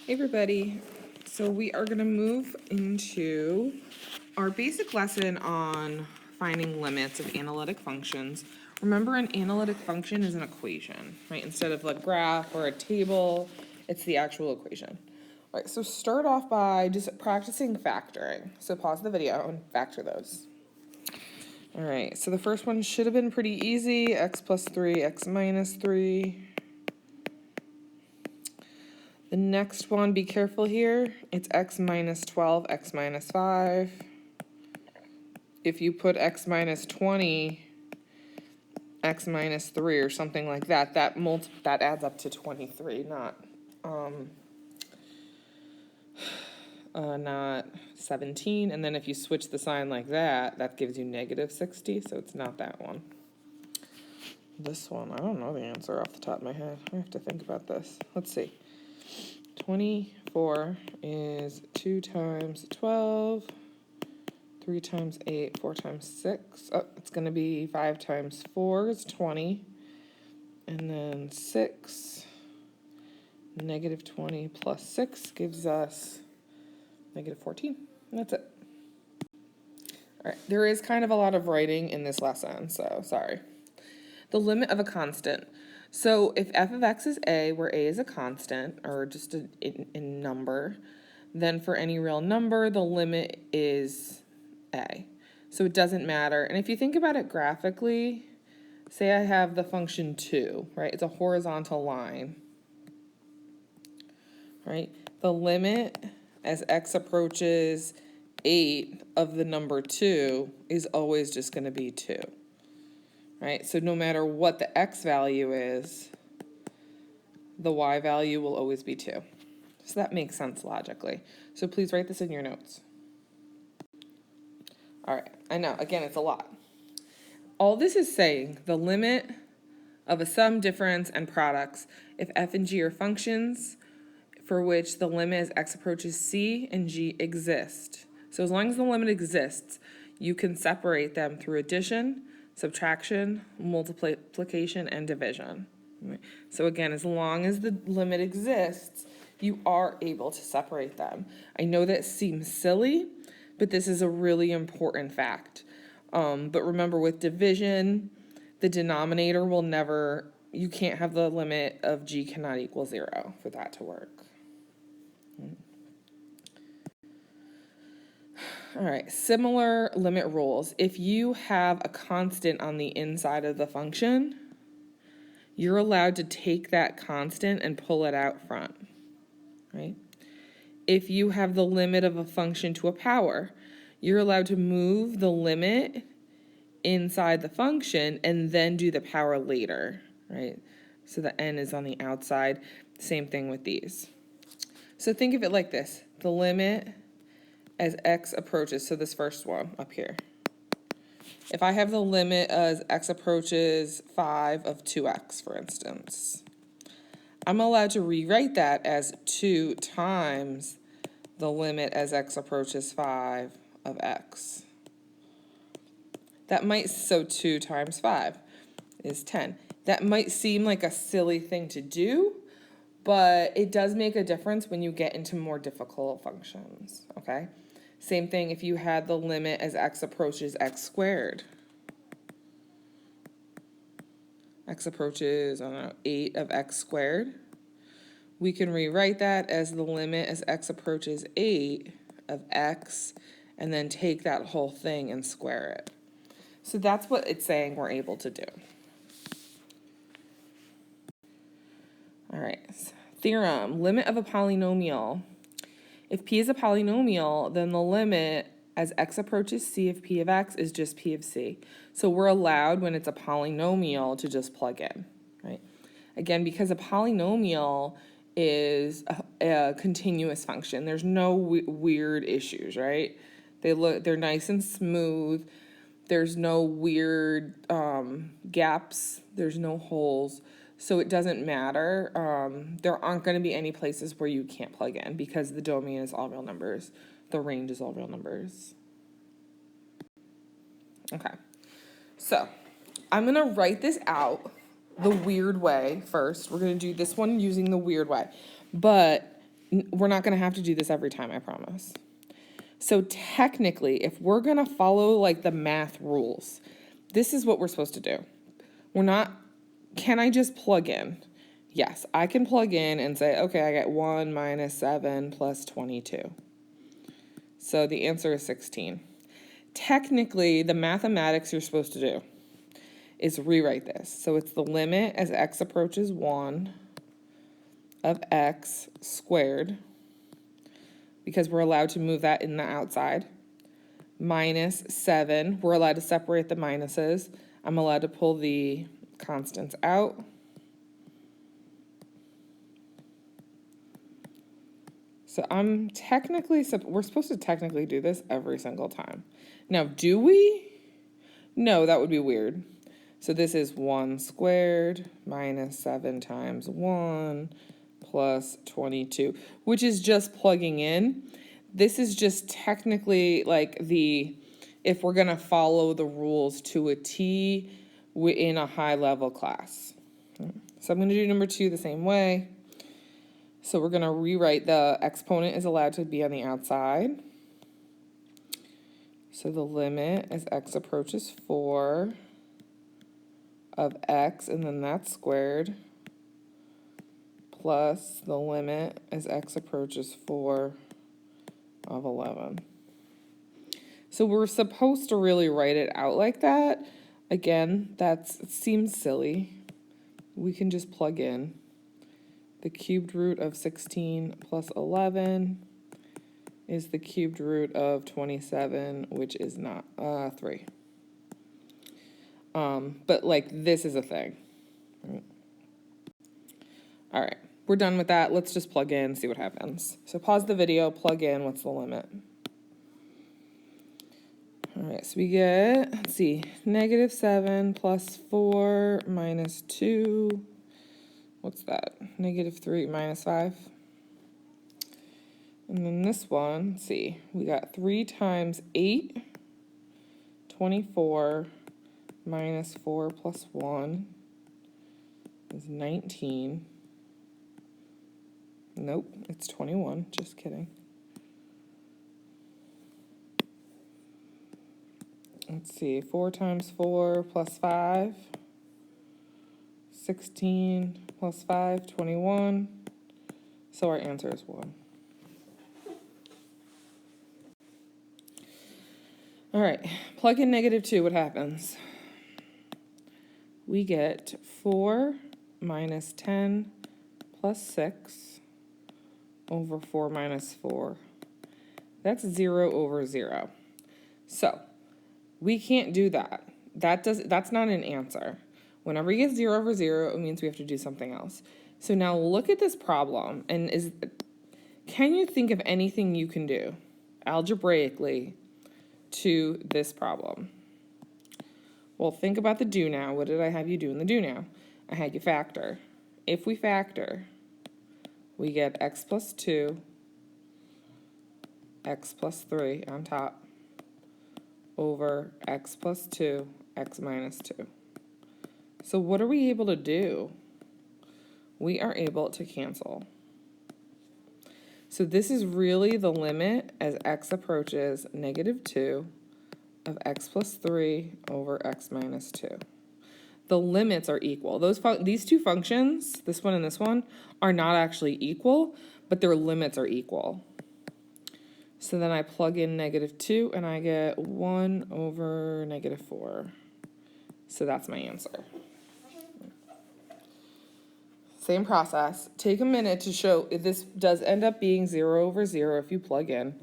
Hey everybody, so we are going to move into our basic lesson on finding limits of analytic functions. Remember, an analytic function is an equation, right? Instead of a graph or a table, it's the actual equation. All right, so start off by just practicing factoring. So pause the video and factor those. All right, so the first one should have been pretty easy, x plus 3, x minus 3. The next one, be careful here, it's x minus 12, x minus 5. If you put x minus 20, x minus 3 or something like that, that adds up to 23, not 17. And then if you switch the sign like that, that gives you negative 60, so it's not that one. This one, I don't know the answer off the top of my head. I have to think about this. Let's see. 24 is 2 times 12, 3 times 8, 4 times 6. Oh, it's going to be 5 times 4 is 20. And then 6, negative 20 plus 6 gives us negative 14. And that's it. All right, there is kind of a lot of writing in this lesson, so sorry. The limit of a constant. So if f of x is a, where a is a constant, or just a number, then for any real number, the limit is a. So it doesn't matter. And if you think about it graphically, say I have the function 2, right? It's a horizontal line, right? The limit as x approaches 8 of the number 2 is always just going to be 2. Right? So no matter what the x value is, the y value will always be 2. So that makes sense logically. So please write this in your notes. All right, I know, again, it's a lot. All this is saying the limit of a sum, difference, and products if f and g are functions for which the limit as x approaches c and g exist. So as long as the limit exists, you can separate them through addition, subtraction, multiplication, and division. So again, as long as the limit exists, you are able to separate them. I know that seems silly, but this is a really important fact. But remember, with division, the denominator will never, you can't have the limit of g cannot equal 0 for that to work. All right, similar limit rules. If you have a constant on the inside of the function, you're allowed to take that constant and pull it out front, right? If you have the limit of a function to a power, you're allowed to move the limit inside the function and then do the power later, right? So the n is on the outside. Same thing with these. So think of it like this. The limit as x approaches, so this first one up here. If I have the limit as x approaches 5 of 2x, for instance, I'm allowed to rewrite that as 2 times the limit as x approaches 5 of x. That might, so 2 times 5 is 10. That might seem like a silly thing to do, but it does make a difference when you get into more difficult functions, okay? Same thing if you had the limit as x approaches x squared. X approaches, 8 of x squared. We can rewrite that as the limit as x approaches 8 of x, and then take that whole thing and square it. So that's what it's saying we're able to do. All right, theorem, limit of a polynomial. If p is a polynomial, then the limit as x approaches c of p of x is just p of c. So we're allowed, when it's a polynomial, to just plug in, right? Again, because a polynomial is a continuous function. There's no weird issues, right? They're nice and smooth. There's no weird gaps. There's no holes. So it doesn't matter. There aren't going to be any places where you can't plug in because the domain is all real numbers. The range is all real numbers. Okay. So I'm going to write this out the weird way first. We're going to do this one using the weird way. But We're not going to have to do this every time, I promise. So technically, if we're going to follow like the math rules, this is what we're supposed to do. We're not, can I just plug in? Yes, I can plug in and say, okay, I get 1 minus 7 plus 22. So the answer is 16. Technically, the mathematics you're supposed to do is rewrite this. So it's the limit as x approaches 1 of x squared, because we're allowed to move that in the outside, minus 7. We're allowed to separate the minuses. I'm allowed to pull the constants out. So we're supposed to technically do this every single time. Now, do we? No, that would be weird. So this is 1 squared minus 7 times 1 plus 22, which is just plugging in. This is just technically like if we're going to follow the rules to a T in a high level class. So I'm going to do number 2 the same way. So we're going to rewrite the exponent is allowed to be on the outside. So the limit as x approaches 4 of x, and then that's squared, plus the limit as x approaches 4 of 11. So we're supposed to really write it out like that. Again, it seems silly. We can just plug in. The cubed root of 16 plus 11 is the cubed root of 27, which is not 3. But like this is a thing. All right, we're done with that. Let's just plug in, see what happens. So pause the video, plug in, what's the limit? All right, so we get, let's see, negative 7 plus 4 minus 2. What's that? Negative 3 minus 5. And then this one, let's see, we got 3 times 8, 24, minus 4 plus 1 is 19. Nope, it's 21, just kidding. Let's see, 4 times 4 plus 5, 16 plus 5, 21. So our answer is 1. All right, plug in negative 2, what happens? We get 4 minus 10 plus 6 over 4 minus 4. That's 0 over 0. So we can't do that. That's not an answer. Whenever you get 0 over 0, it means we have to do something else. So now look at this problem, and can you think of anything you can do algebraically to this problem? Well, think about the do now. What did I have you do in the do now? I had you factor. If we factor, we get x plus 2, x plus 3 on top, over x plus 2, x minus 2. So what are we able to do? We are able to cancel. So this is really the limit as x approaches negative 2 of x plus 3 over x minus 2. The limits are equal. These two functions, this one and this one, are not actually equal, but their limits are equal. So then I plug in negative 2 and I get 1 over negative 4. So that's my answer. Same process. Take a minute to show if this does end up being 0 over 0 if you plug in.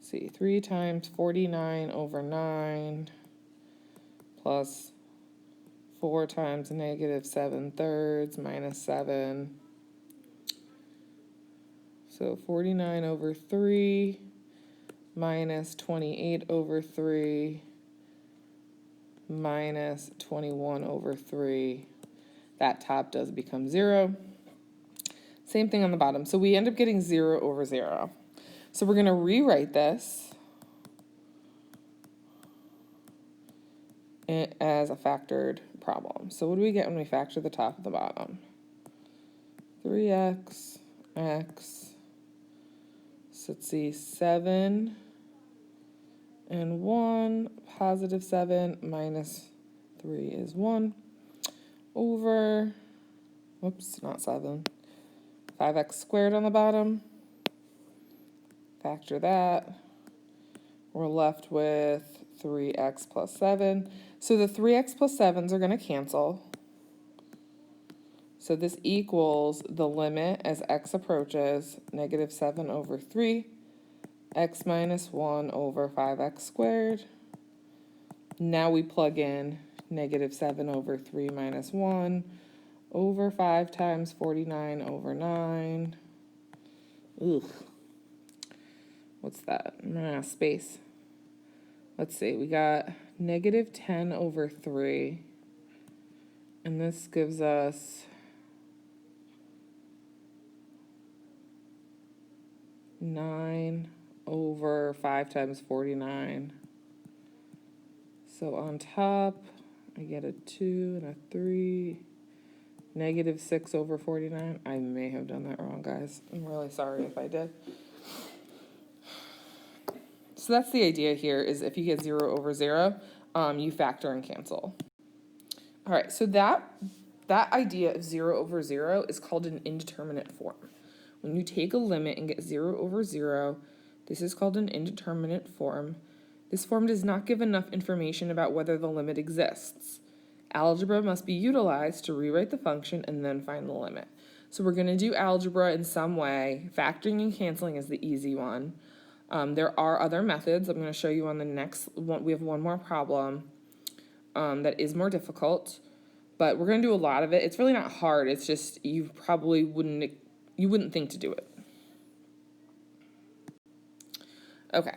See, 3 times 49 over 9 plus 4 times negative 7/3 minus 7. So 49 over 3 minus 28 over 3 minus 21 over 3. That top does become 0. Same thing on the bottom. So we end up getting 0 over 0. So we're going to rewrite this as a factored problem. So what do we get when we factor the top and the bottom? 3x, x. So let's see, 7 and 1, positive 7 minus 3 is 1 over, whoops, not 7, 5x squared on the bottom. Factor that. We're left with 3x plus 7. So the 3x plus 7s are going to cancel. So this equals the limit as x approaches negative 7 over 3, x minus 1 over 5x squared. Now we plug in negative 7 over 3 minus 1 over 5 times 49 over 9. Ugh. What's that? Space. Let's see, we got negative 10 over 3. And this gives us 9 over 5 times 49. So on top, I get a 2 and a 3. Negative 6 over 49. I may have done that wrong, guys. I'm really sorry if I did. So that's the idea here, is if you get 0 over 0, you factor and cancel. All right, so that idea of 0 over 0 is called an indeterminate form. When you take a limit and get 0 over 0, this is called an indeterminate form. This form does not give enough information about whether the limit exists. Algebra must be utilized to rewrite the function and then find the limit. So we're going to do algebra in some way. Factoring and canceling is the easy one. There are other methods. I'm going to show you on the next one. We have one more problem that is more difficult, but we're going to do a lot of it. It's really not hard. It's just you probably wouldn't think to do it. Okay,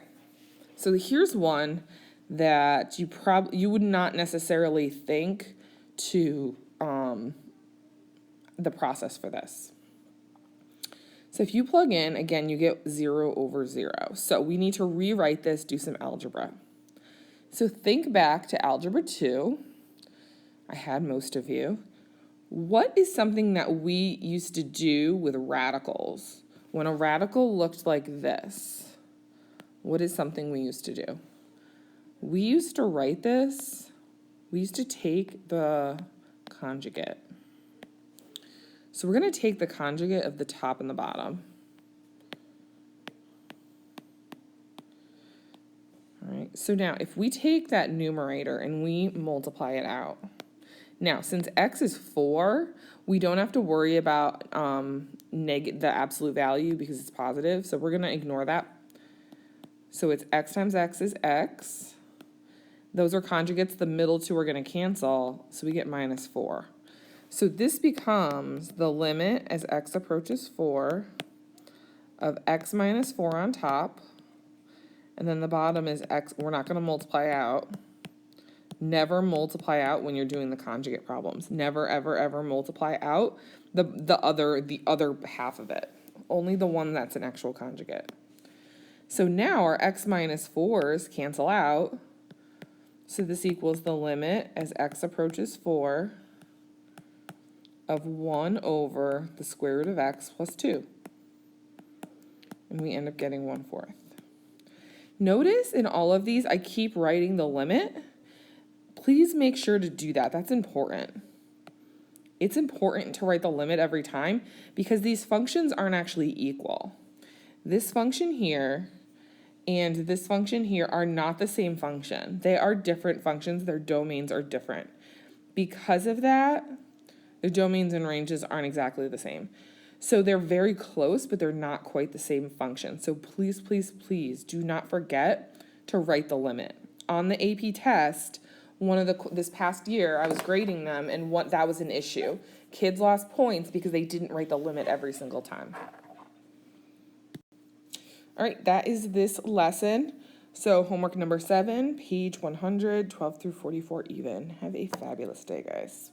so here's one that you would not necessarily think to the process for this. So if you plug in, again, you get 0 over 0. So we need to rewrite this, do some algebra. So think back to Algebra 2. I had most of you. What is something that we used to do with radicals? When a radical looked like this, what is something we used to do? We used to write this. We used to take the conjugate. So we're going to take the conjugate of the top and the bottom. All right, so now if we take that numerator and we multiply it out. Now, since x is 4, we don't have to worry about the absolute value because it's positive, so we're going to ignore that. So it's x times x is x. Those are conjugates. The middle two are going to cancel, so we get minus 4. So this becomes the limit as x approaches 4 of x minus 4 on top, and then the bottom is x. We're not going to multiply out. Never multiply out when you're doing the conjugate problems. Never, ever, ever multiply out the other half of it. Only the one that's an actual conjugate. So now our x minus 4s cancel out. So this equals the limit as x approaches 4 of 1 over the square root of x plus 2. And we end up getting 1/4. Notice in all of these, I keep writing the limit. Please make sure to do that. That's important. It's important to write the limit every time because these functions aren't actually equal. This function here and this function here are not the same function. They are different functions. Their domains are different. Because of that, their domains and ranges aren't exactly the same. So they're very close, but they're not quite the same function. So please, please, please do not forget to write the limit. On the AP test, this past year, I was grading them, and that was an issue. Kids lost points because they didn't write the limit every single time. All right, that is this lesson. So homework number 7, page 100, 12 through 44 even. Have a fabulous day, guys.